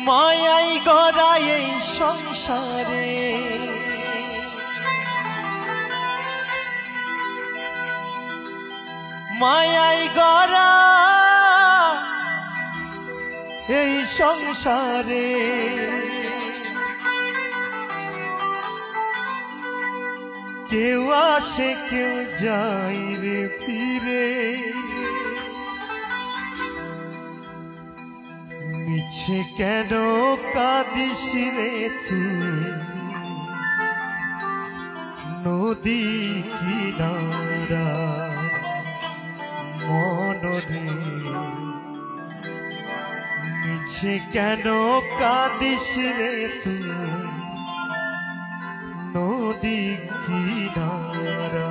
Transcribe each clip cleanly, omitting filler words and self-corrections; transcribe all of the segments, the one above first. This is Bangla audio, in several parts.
মায়াই গড়া এই সংসারে মায়াই গড়া এই সংসারে কেউ আসে কেউ যায় রে ফিরে মিছে কেন কাঁদিস রে তুই নদী কিনারা মনরে মিছে কেন কাঁদিস রে তুই নদী কিনারা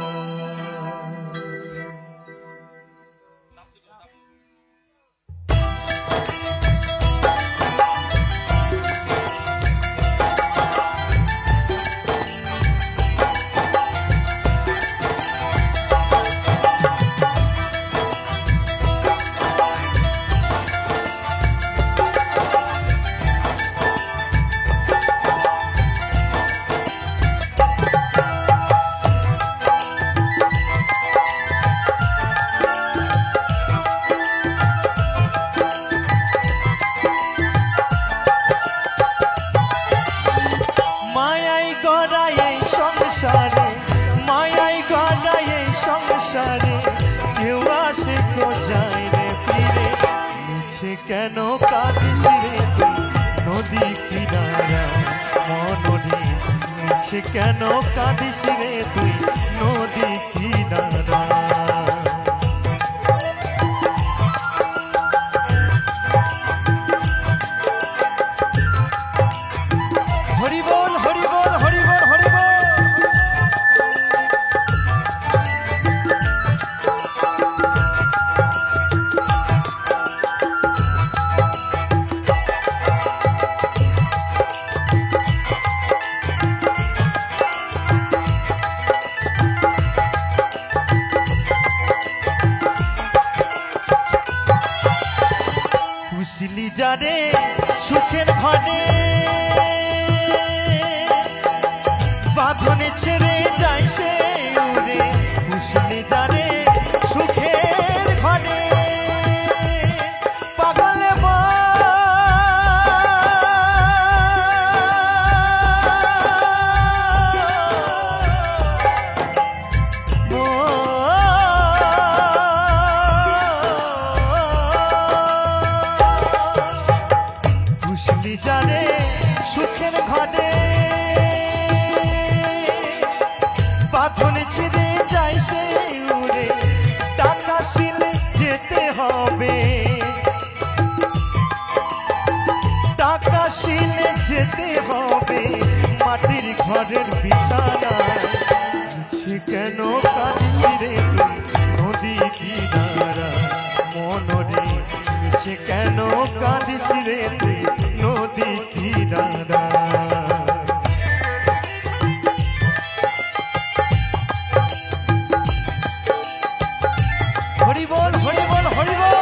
মায়াই গড়া এই সংসারে কেউ আসে কেউ যায় রে ফিরে মিছে কেন কাঁদিস রে তুই নদী কিনারা মনরে মিছে কেন কাঁদিস রে তুই নদী কিনারা হরি বল হরি বল হরি বল হরি বল কুশলি যারে সুখের ঘরে বাঁধনে ছেড়ে যায় সে উড়ে কুশলি যারে সুখের ঘরে পাগলে কুশলি যারে সুখের ঘরে বাঁধনে ছেড়ে যায় সে উড়ে টাকা শিলে যেতে হবে টাকা শিলে যেতে হবে মাটির ঘরের বিছানা মিছে কেন কাঁদিস রে তুই নদী কিনারা মনরে মিছে কেন কাঁদিস রে তুই নদী কিনারা হরি বল হরি বল হরি বল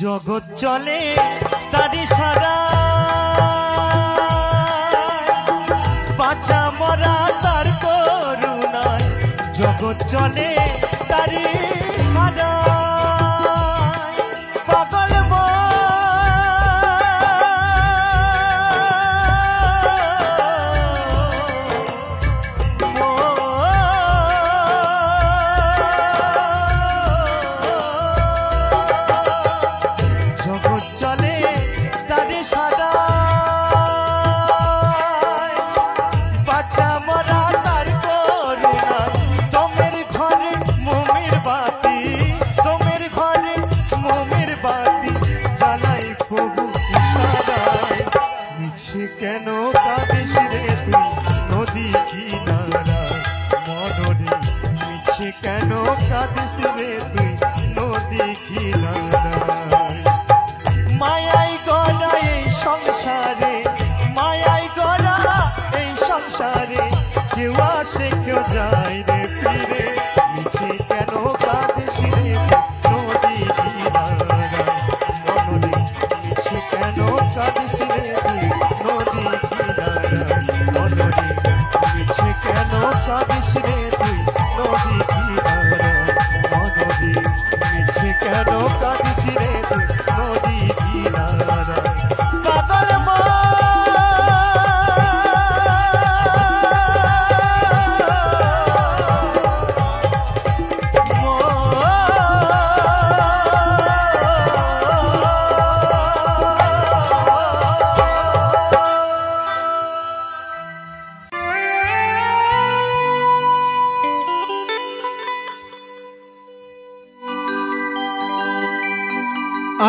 জগৎ চলে তারি সারা বাঁচা মরা তার করুণায় জগৎ চলে তারি সারা পাগল চলে তারে সাদা বাচ্চা মরা তার করুণা তোমের ঘরে মোমের বাতি ঘৃণা নাই। মায়াই গড়া এই সংসারে, মায়াই গড়া এই সংসারে, কেউ আসে কেউ যায় রে ফিরে, মিছে কেন কাঁদিস রে নদী কিনারা, মনরে মিছে কেন কাঁদিস রে নদী কিনারা, মনরে মিছে কেন কাঁদিস রে তুই নদী কিনারা, মনরে মিছে কেন কাঁদিস রে তুই নদী কিনারা। পাগল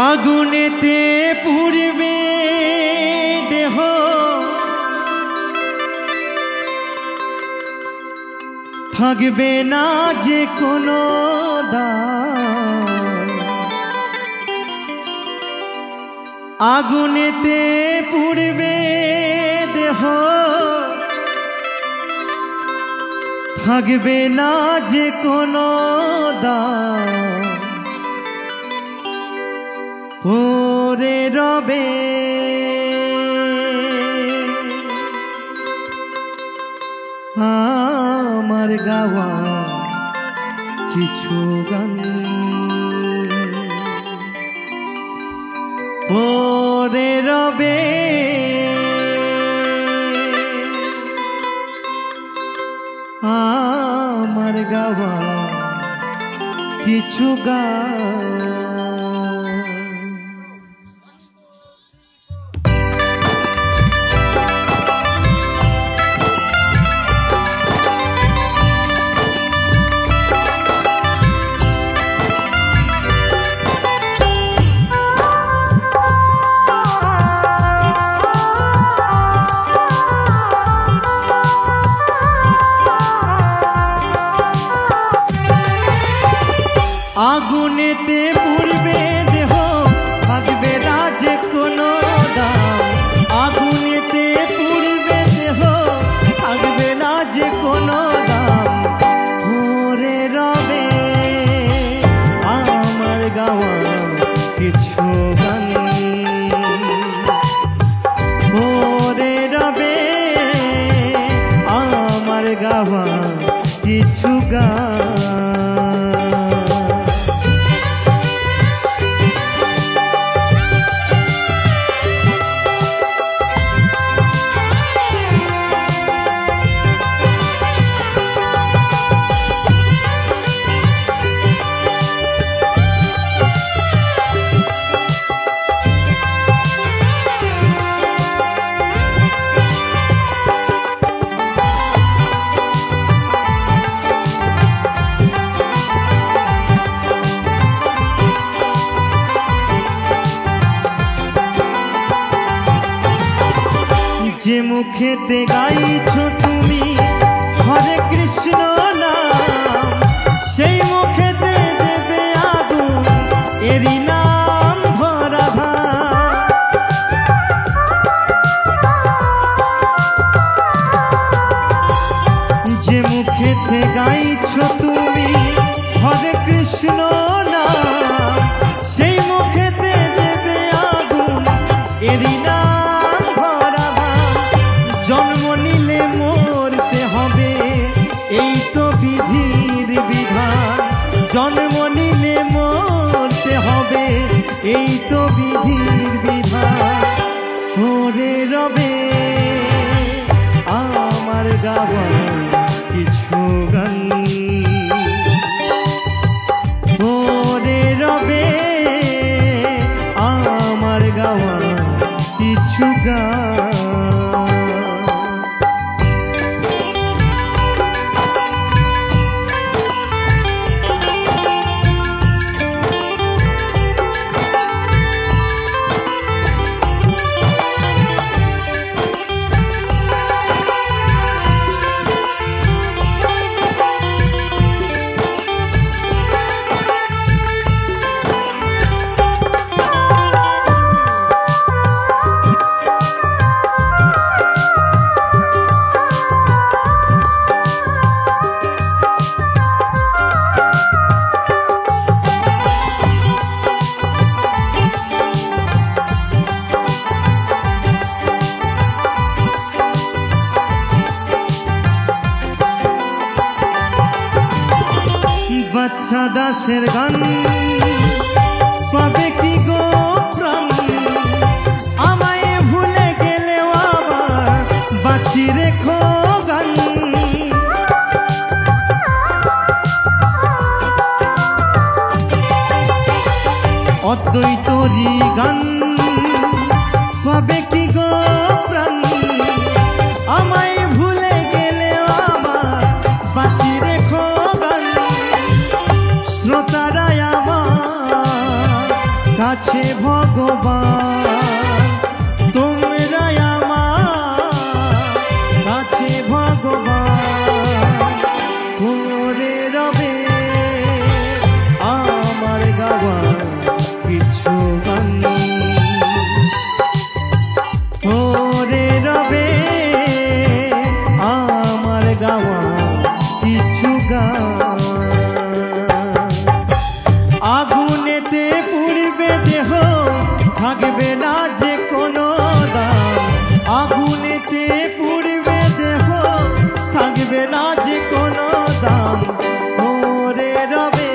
আগুনেতে পুড়বে দেহ, থাকবে না যে কোনো দায়। আগুনেতে পুড়বে দেহ, থাকবে না যে কোনো দায়। পরে রবে আমার গাওয়া কিছু গান, পরে রবে আমার গাওয়া কিছু গান। আগুনেতে পুড়বে দেহ, থাকবে না যে কোনো দাম। আগুনেতে পুড়বে দেহ, থাকবে না যে কোনো দাম। পরে রবে আমার গাওয়া কিছু গান, পরে রবে আমার গাওয়া কিছু গান। যে মুখেতে গাইছ তুমি হরে কৃষ্ণ নাম, সেই মুখেতে দেবে আগুন এরি নাম ভরা ভার। যে মুখেতে গাইছ তুমি হরে কৃষ্ণ নাম, সেই মুখেতে দেবে আগুন এরি নাম। জন্ম নিলে মরতে হবে এই তো বিধির বিধান, জন্ম নিলে মরতে হবে এই তো বিধির বিধান। পরে রবে আমার গাওয়া কিছু গান, পরে রবে আমার গাওয়া কিছু গান। অদ্বৈতরী গান কবে কি গো প্রাণ আমায় ভুলে গেলে আমার বাঁচি রেখো গান শ্রোতারাই আমার কাছে ভগবান তোমরাই আমার কাছে ভগবান করে রবে আমার গাওয়া কিছু গান করে রবে আমার গাওয়া কিছু গান আগুনেতে পুড়বে দেহ থাকবে না যে কোনো দাম আগুনেতে পুড়বে দেহ থাকবে না যে কোনো দাম করে রবে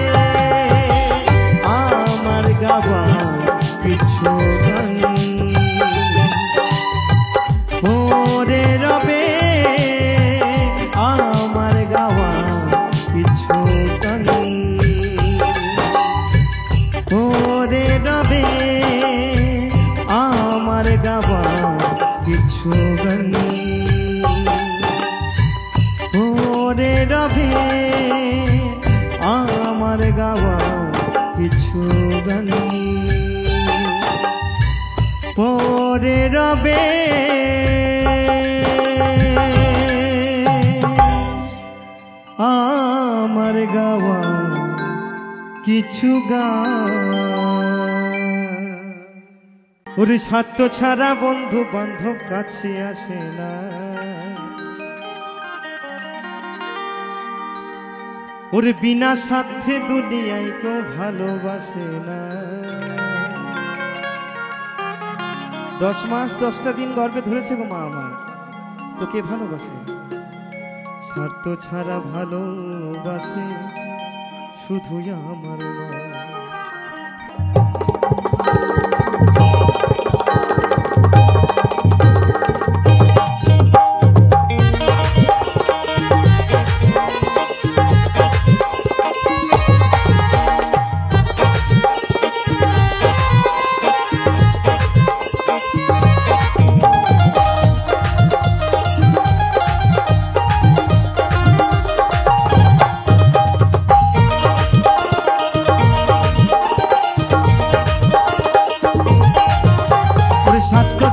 আমার গাওয়া কিছু গান করে রবে আমার গাওয়া কিছু গান করে রবে আমার গাওয়া কিছু গান করে রবে আমার গাওয়া কিছু গান করে রবে আমার গাওয়া কিছু গান ওরে স্বার্থ ছাড়া বন্ধু বান্ধব কাছে আসে না ওরে বিনা স্বার্থে দুনিয়ায় কেউ ভালোবাসে না 10 মাস 10টা দিন গর্ভে ধরেছে গো মা আমার তো কে ভালোবাসে স্বার্থ ছাড়া ভালোবাসে শুধু আমার মা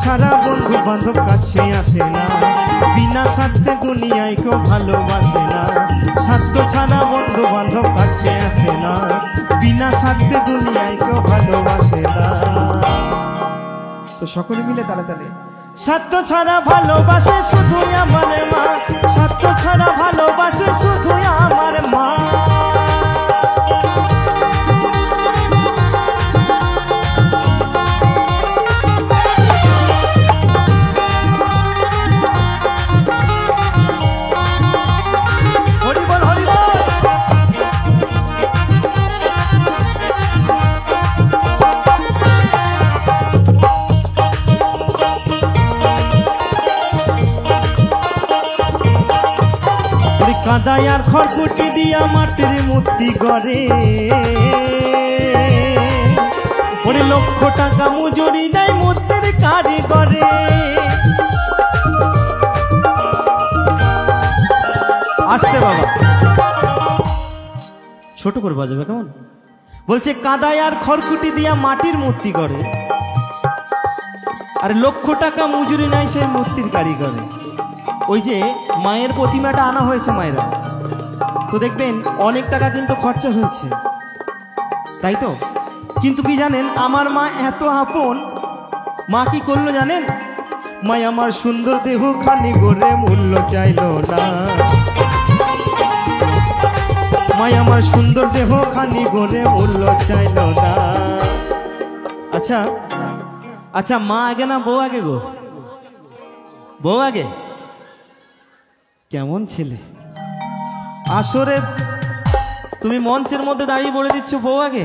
ছাড়া বন্ধু বান্ধব কাছে আসে না বিনা স্বার্থে দুনিয়ায় কেউ ভালোবাসে না স্বার্থ ছাড়া বন্ধু বান্ধব কাছে আসে না বিনা স্বার্থে দুনিয়ায় কেউ ভালোবাসে না তো সকলে মিলে তালে তালে স্বার্থ ছাড়া ভালোবাসে শুধু আমার মা স্বার্থ ছাড়া ভালোবাসে শুধু আমার মা কাদায় আর খড়কুটি দিয়া মাটির মূর্তি গড়ে ওরে লক্ষ টাকা মজুরি দেয় মূর্তির কারিগরে আসতে বাবা ছোট করে বাজাবে কেমন বলছে কাদায় আর খড়কুটি দিয়া মাটির মূর্তি গড়ে আর লক্ষ টাকা মজুরি নেয় সেই মূর্তির কারিগরে ওই যে মায়ের প্রতিমাটা আনা হয়েছে মায়েরা তো দেখবেন অনেক টাকা কিন্তু খরচা হয়েছে তাই তো কিন্তু কি জানেন আমার মা এত আপন মা কি করলো জানেন মা আমার সুন্দর দেহ খানি গড়ে মূল্য চাইলো না মা আমার সুন্দর দেহ খানি গড়ে মূল্য চাইলো না আচ্ছা আচ্ছা মা আগে না বউ আগে গো বউ আগে কেমন ছেলে আসরে তুমি মঞ্চের মধ্যে দাঁড়িয়ে বলে দিচ্ছ বউ আগে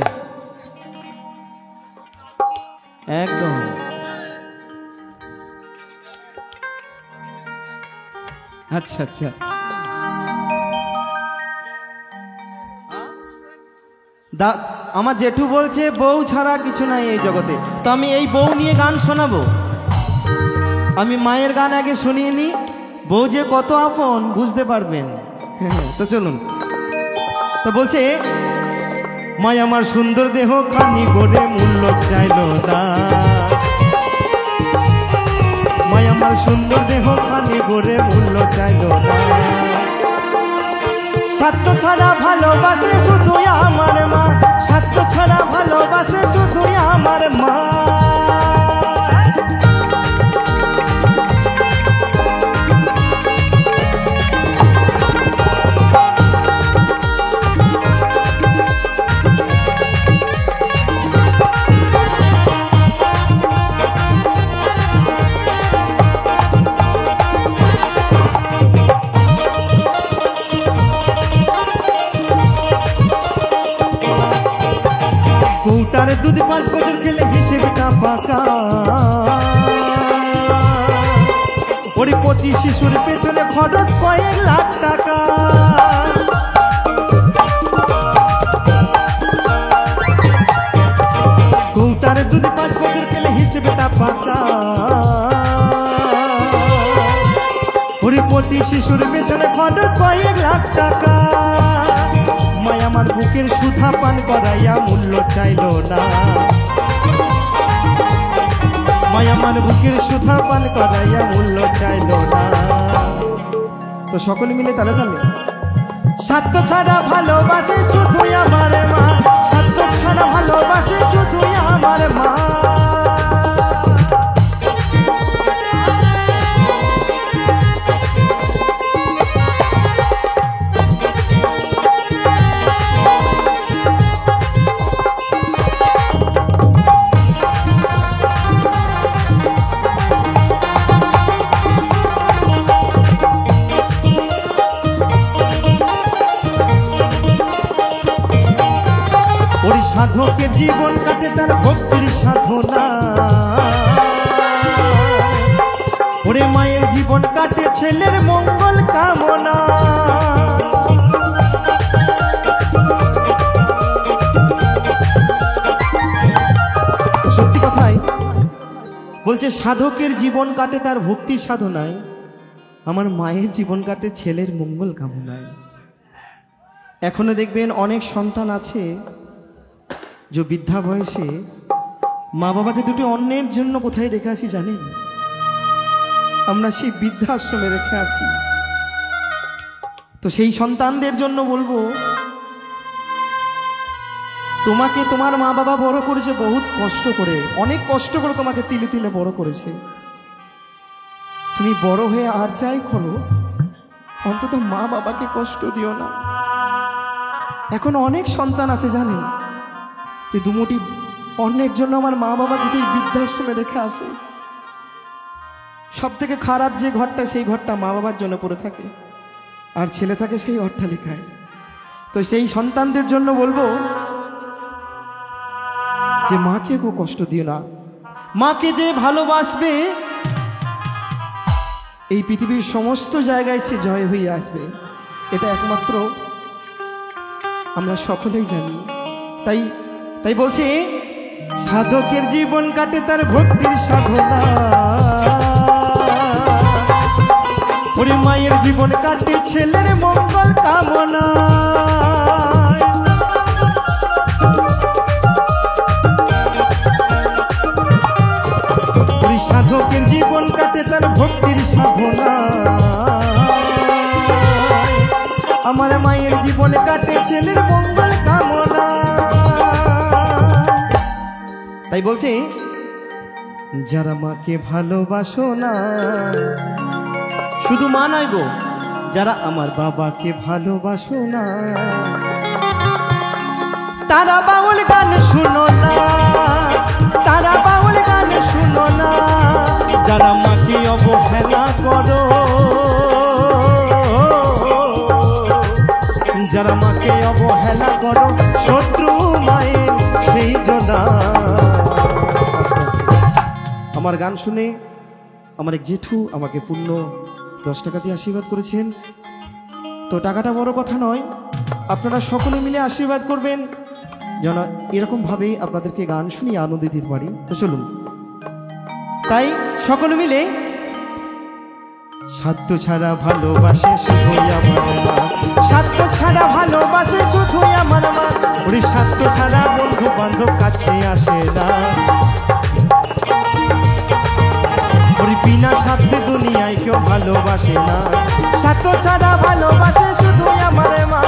একদম আচ্ছা আচ্ছা আমার জেঠু বলছে বউ ছাড়া কিছু নাই এই জগতে, তো আমি এই বউ নিয়ে গান শোনাবো। আমি মায়ের গান আগে শুনিয়ে নি, বউ যে কত আপন বুঝতে পারবেন। তো চলুন। তো বলছে, মাই আমার সুন্দর দেহ খানি করে মূল্য চাইল না, মাই আমার সুন্দর দেহ খানি করে মূল্য চাইল না, স্বার্থ ছাড়া ভালোবাসে শুধু আমার মা, স্বার্থ ছাড়া ভালোবাসে শুধু আমার মা। কৌটার দুধ 5 বছর খেলে হিসেবটা পাকা, ওরে 25 শিশুর পেছনে খরচ কয়েক লাখ টাকা। কৌটার দুধ 5 বছর খেলে হিসেবটা পাকা, ওরে 25 শিশুর পেছনে খরচ কয়েক লাখ টাকা। মাই আমার বুকের সুধা পান করাইয়া মূল্য চাইল না, মাই আমার বুকের সুধা পান করাইয়া মূল্য চাইল না। তো সকলে মিলে তালে তালে, স্বার্থ ছাড়া ভালোবাসে শুধু আমার মা, স্বার্থ ছাড়া ভালোবাসে শুধু আমার মা। ওরে সাধকের জীবন কাটে তার ভক্তির সাধনা, ওরে মায়ের জীবন কাটে ছেলের মঙ্গল কামনা। সত্যি কথাই বলছে, সাধকের জীবন কাটে তার ভক্তির সাধনায়, আমার মায়ের জীবন কাটে ছেলের মঙ্গল কামনায়। এখনো দেখবেন অনেক সন্তান আছে যে বৃদ্ধা বয়সে মা বাবাকে দুটো অন্যের জন্য কোথায় রেখে আসি জানেন? আমরা সেই বৃদ্ধাশ্রমে রেখে আসি। তো সেই সন্তানদের জন্য বলবো, তোমাকে তোমার মা বাবা বড় করেছে বহুত কষ্ট করে, অনেক কষ্ট করে তোমাকে তিলে তিলে বড় করেছে। তুমি বড় হয়ে আর যাই করো, অন্তত মা বাবাকে কষ্ট দিও না। এখন অনেক সন্তান আছে জানেন, যে দুমুটি অন্যের জন্য আমার মা বাবাকে সেই বৃদ্ধাশ্রমে রেখে আসে। সব থেকে খারাপ যে ঘরটা, সেই ঘরটা মা বাবার জন্য পড়ে থাকে, আর ছেলে থাকে সেই অট্টালিকায়। তো সেই সন্তানদের জন্য বলবো যে মাকে কেউ কষ্ট দিও না। মাকে যে ভালোবাসবে, এই পৃথিবীর সমস্ত জায়গায় সে জয় হয়ে আসবে, এটা একমাত্র আমরা সকলেই জানি। তাই তাই বলছে, সাধকের জীবন কাটে তার ভক্তির সাধনা, ওরে মায়ের জীবন কাটে ছেলের মঙ্গল কামনা। ওরে সাধকের জীবন কাটে তার ভক্তির সাধনা, আমার মায়ের জীবন কাটে ছেলের মঙ্গল কামনা। তাই বলছে, যারা মাকে ভালোবাসো না, শুধু মা নয় গো, যারা আমার বাবাকে ভালোবাসো না, তারা বাউল গান শুনো না, তারা বাউল গান শুনো না। যারা মাকে অবহেলা করো, যারা মাকে অবহেলা করো, শত্রু মায়ের সেই জনা। আমার গান শুনে আমার এক জেঠু আমাকে পূর্ণ 10 টাকা দিয়ে আশীর্বাদ করেছেন। তো টাকাটা বড় কথা নয়, আপনারা সকলে মিলে আশীর্বাদ করবেন যেন এরকমভাবেই আপনাদেরকে গান শুনিয়ে আনন্দ দিতে পারি। তো চলুন, তাই সকলে মিলে স্বার্থ ছাড়া ভালোবাসে শুধুই আমার মা, স্বার্থ ছাড়া ভালোবাসে শুধুই আমার মা। ওরে স্বার্থ ছাড়া বন্ধু বান্ধব কাছে আসে না, ওরে বিনা স্বার্থে দুনিয়ায় কেউ ভালোবাসে না। স্বার্থ ছাড়া ভালোবাসে শুধুই আমার মা,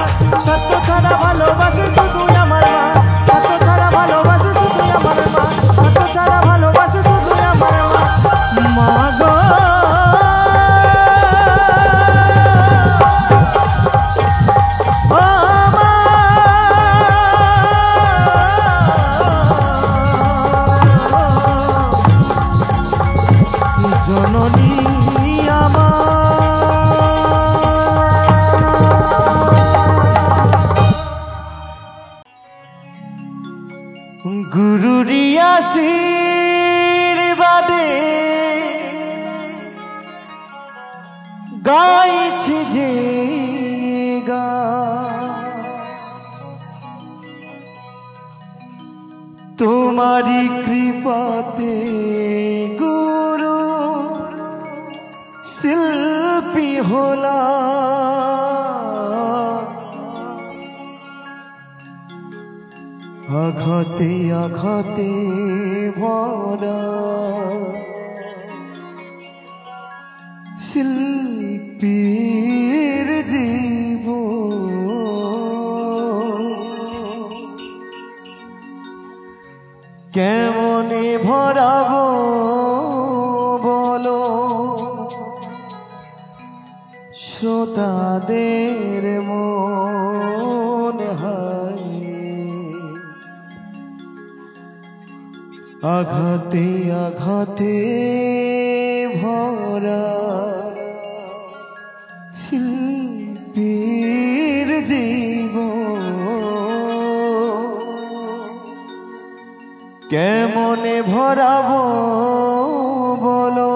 স্বার্থ ছাড়া ভালোবাসে শুধুই আমার মা, স্বার্থ ছাড়া ভালোবাসে শুধুই আমার মা, স্বার্থ ছাড়া ভালোবাসে শুধুই আমার মা। মা গো জননী গুরুরি আশীর্বাদে গাইছি যে গান, তোমারি কৃপাতে গুরু শিল্পী হলা। আঘাতে আঘাতে ভরা শিল্পীর জীবন, কেমনে ভরাবো বলো শ্রোতাদের মন হায়। আঘাতে আঘাতে ভরা শিল্পীর জীবন, কেমনে ভরাবো বলো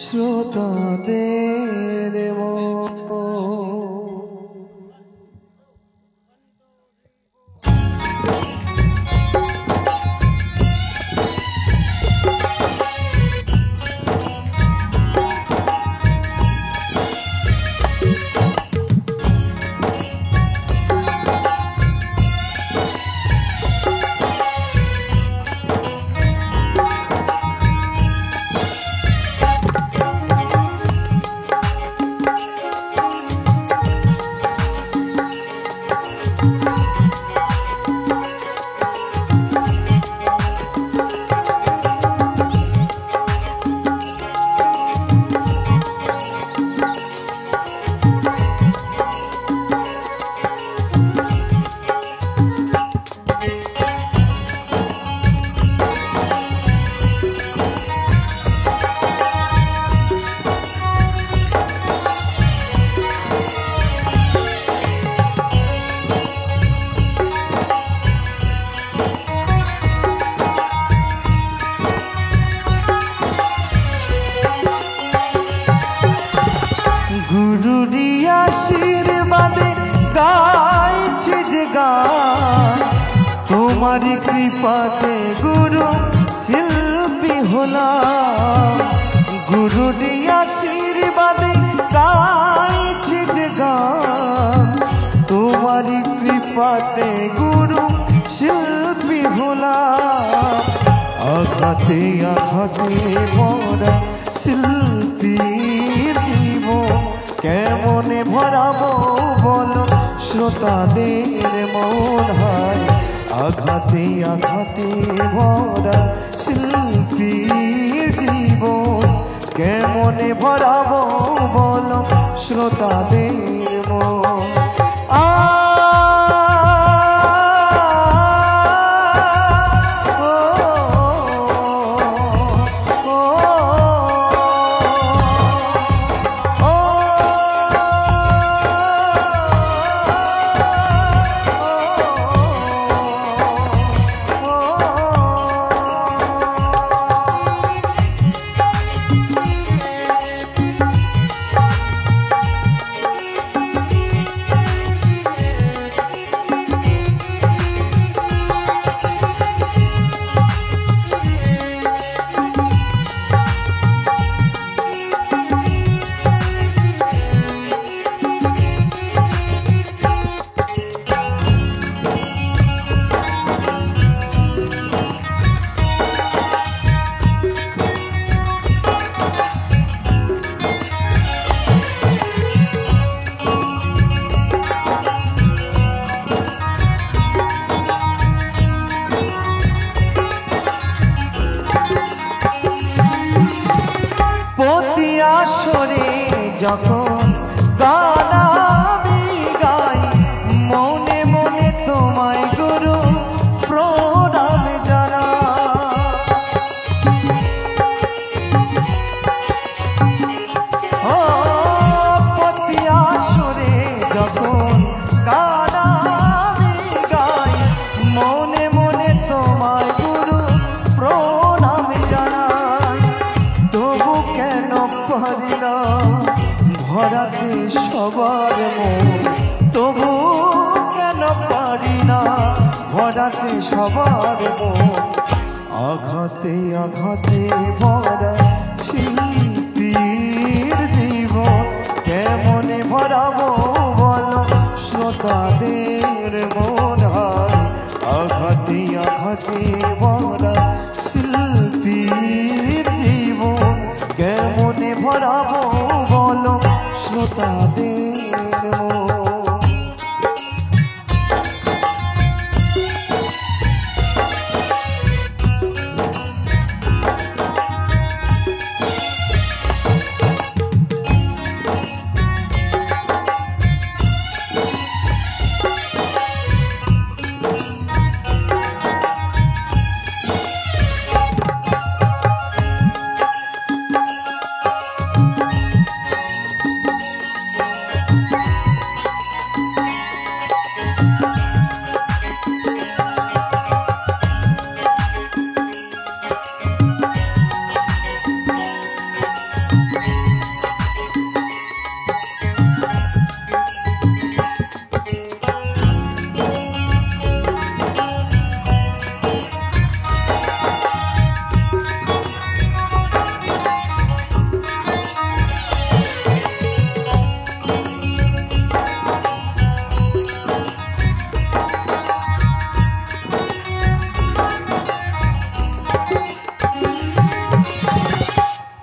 শ্রোতাদের মন। গুরুরি আশীর্বাদে গাইছি যে গান, তোমারি কৃপাতে গুরু শিল্পী হলাম। গুরুরি আশীর্বাদে গাইছি যে গান, তোমারি কৃপাতে গুরু শিল্পী হলাম। আঘাতে আঘাতে ভরা শিল্পীর জীবন, কেমনে ভরাবো বলো শ্রোতাদের মন হায়। আঘাতে আঘাতে ভরা শিল্পীর জীবন, কেমনে ভরাবো বলো শ্রোতাদের মন। যখন গান আমি গাই, মনে মনে তোমায় গুরু প্রণাম জানাই। ও প্রতি আসরে যখন গান আমি গাই, মনে মনে তোমায় গুরু প্রণাম জানাই। তবু কেন পারি না ভরাতে সবার মন, তবু কেন পারি না ভরাতে সবার মন। আঘাতে আঘাতে ভরা শিল্পীর জীবন, কেমনে ভরাবো বলো শ্রোতাদের মন হয়। আঘাতে আঘাতে ভরা শিল্পীর জীবন, কেমনে ভরাবো বলো শ্রোতাদের মন।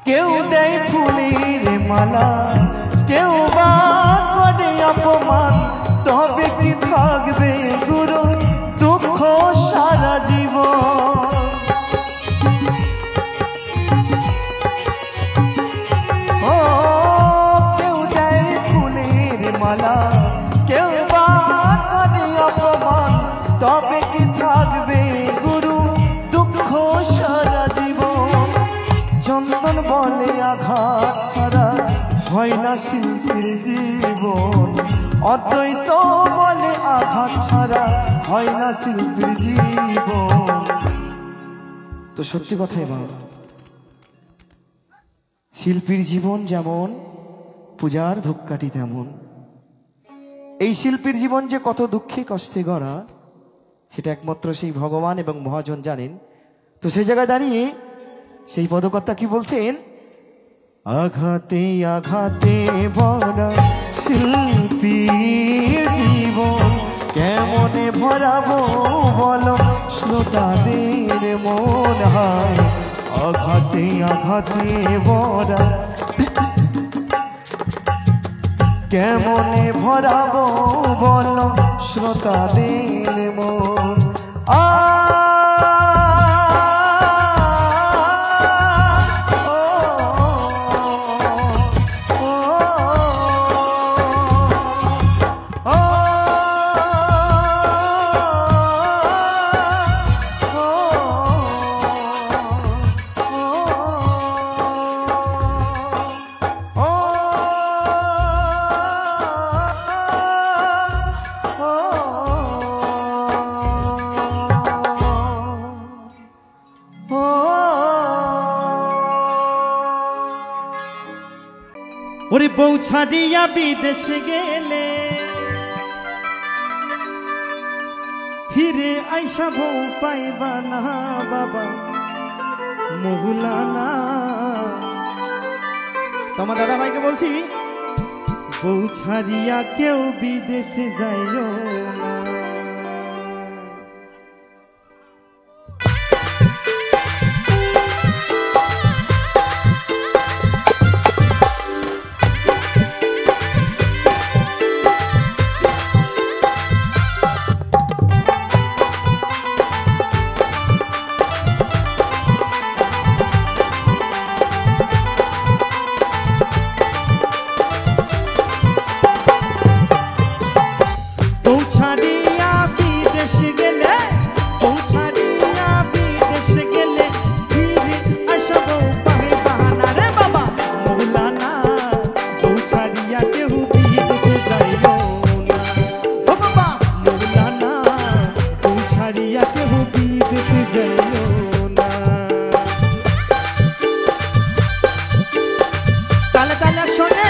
কেউ দেয় ফুলের মালা, কেউ বা করে অপমান, তবে কি থাকবে গুরু দুঃখ সারা জীবন। ও কেউ দেয় ফুলের মালা, কেউ বা করে অপমান, তবে কি থাকবে গুরু দুঃখ সারা জীবন। চন্দন বলে আঘাত ছাড়া হয় না শিল্পীর জীবন, অদ্বৈত বলে আঘাত ছাড়া হয় না শিল্পীর জীবন। তো সত্যি কথাই বল, শিল্পীর জীবন যেমন পূজার ধূপকাঠি তেমন। এই শিল্পীর জীবন যে কত দুঃখে কষ্টে গড়া, সেটা একমাত্র সেই ভগবান এবং মহাজন জানেন। তো সেই জায়গায় দাঁড়িয়ে সেই পদকর্তা কি বলছেন? আঘাতে আঘাতে ভরা শিল্পীর জীবন, কেমনে ভরাবো বলো শ্রোতাদের মন হয়। আঘাতে আঘাতে ভরা, কেমনে ভরাবো বলো শ্রোতাদের মন। ওরে বউ ছাড়িয়া বিদেশে গেলে ফিরে আইসা বউ পাইবা না বাবা মহুলানা। তোমার দাদা ভাইকে বলছি, বউ ছাড়িয়া কেউ বিদেশে যাইও না। ছাড়িয়া কেউ বিদেশে যাইও না। তালে তালে শোনে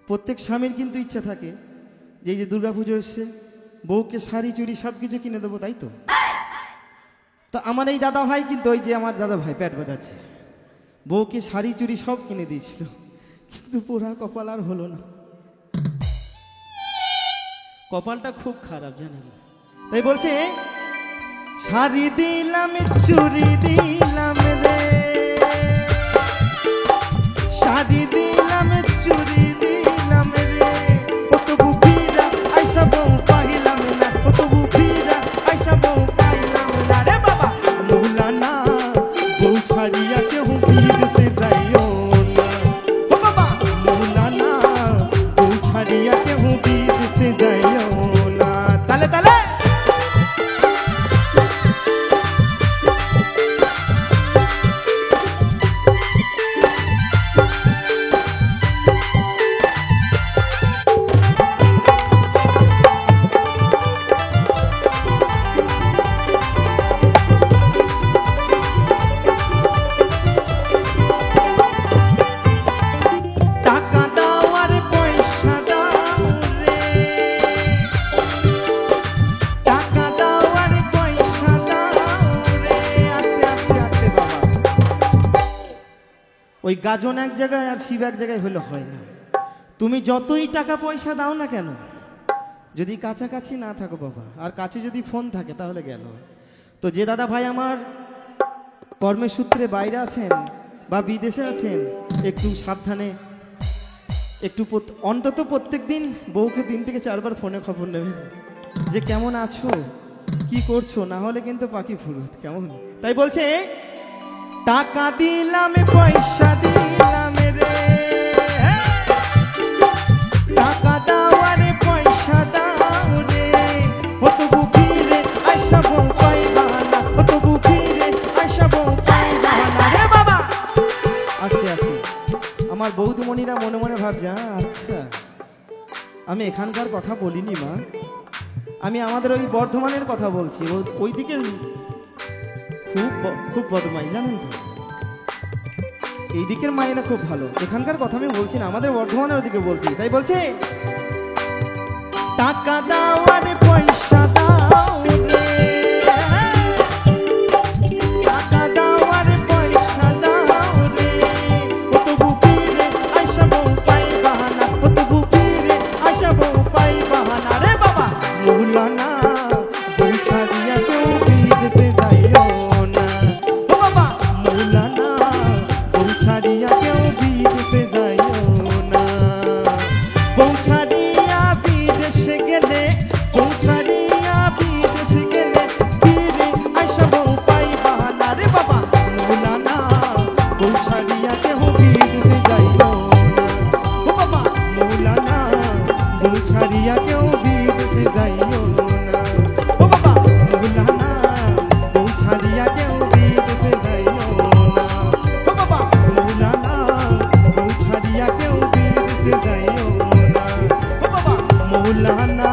প্রত্যেক স্বামীর কিন্তু ইচ্ছা থাকে যে এই যে দুর্গাপুজো এসছে বউকে শাড়ি চুড়ি সব কিছু কিনে দেবো, তাই তো? তো আমার এই দাদা ভাই কিন্তু ওই যে আমার দাদা ভাই পেট বাজাচ্ছে, বউকে শাড়ি চুড়ি সব কিনে দিয়েছিল, কিন্তু পোড়া কপাল আর হলো না। কপালটা খুব খারাপ জানেন, তাই বলছে শাড়ি দিলাম চুড়ি দিলাম রে, শাড়ি দিলাম চুড়ি দিলাম রে, কত বুকিরা আইসা বউ পাইলাম না, কত বুকিরা আইসা বউ পাইলাম না রে বাবা। মৌলানা বউ ছাড়িয়া কেউ বিদেশে যাইও না, ও বাবা মৌলানা বউ ছাড়িয়া কেউ বিদেশে যাইও না। তালে তালে ওই গাজন এক জায়গায় আর শিব এক জায়গায় হলে হয় না। তুমি যতই টাকা পয়সা দাও না কেন, যদি কাছাকাছি না থাকো বাবা, আর কাছে যদি ফোন থাকে তাহলে গেল। তো যে দাদা ভাই আমার কর্মের সূত্রে বাইরে আছেন বা বিদেশে আছেন, একটু সাবধানে, একটু অন্তত প্রত্যেক দিন বউকে 3 থেকে 4 বার ফোনে খবর নেবেন যে কেমন আছো, কি করছো, না হলে কিন্তু পাখি ফুরুত কেমন। তাই বলছে টাকা দিলাম পয়সা দিলাম রে, টাকা দাও আর পয়সা দাও রে, কত বুকিরে আইসা বউ পাইবা না, কত বুকিরে আইসা বউ পাইবা না রে বাবা। আস্তে আস্তে আমার বৌদিমণিরা মনে মনে ভাবছে আচ্ছা আমি এখানকার কথা বলিনি মা, আমি আমাদের ওই বর্ধমানের কথা বলছি, ওই দিকে খুব বদমাই জানেন তো, এই দিকের মায়েরা খুব ভালো, এখানকার কথা আমি বলছি না, আমাদের বর্ধমানের দিকে বলছি। তাই বলছে টাকা দাও আর পয়সা দাও রে, টাকা দাও আর পয়সা দাও রে, কত বুকিরে আইসা বউ পাইবা না, কত বুকিরে আইসা বউ পাইবা না রে বাবা। মৌলানা বউ ছাড়িয়া কেউ বিদেশে যাইও না, ও বাবা মৌলানা বউ ছাড়িয়া কেউ বিদেশে যাইও না। বউ ছাড়িয়া বিদেশে গেলে, বউ ছাড়িয়া বিদেশে গেলে ফিরে আইসা বউ পাইবা না রে বাবা। মৌলানা বউ ছাড়িয়া কেউ বিদেশে যাইও না, ও বাবা মৌলানা বউ ছাড়িয়া কেউ বিদেশে যাইও না, ও বাবা মৌলানা বউ ছাড়িয়া কেউ বিদেশে যাইও না, ও বাবা মৌলানা বউ ছাড়িয়া কেউ বিদেশে যাইও না, ও বাবা মৌলানা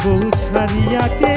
বউ ছাড়িয়া কে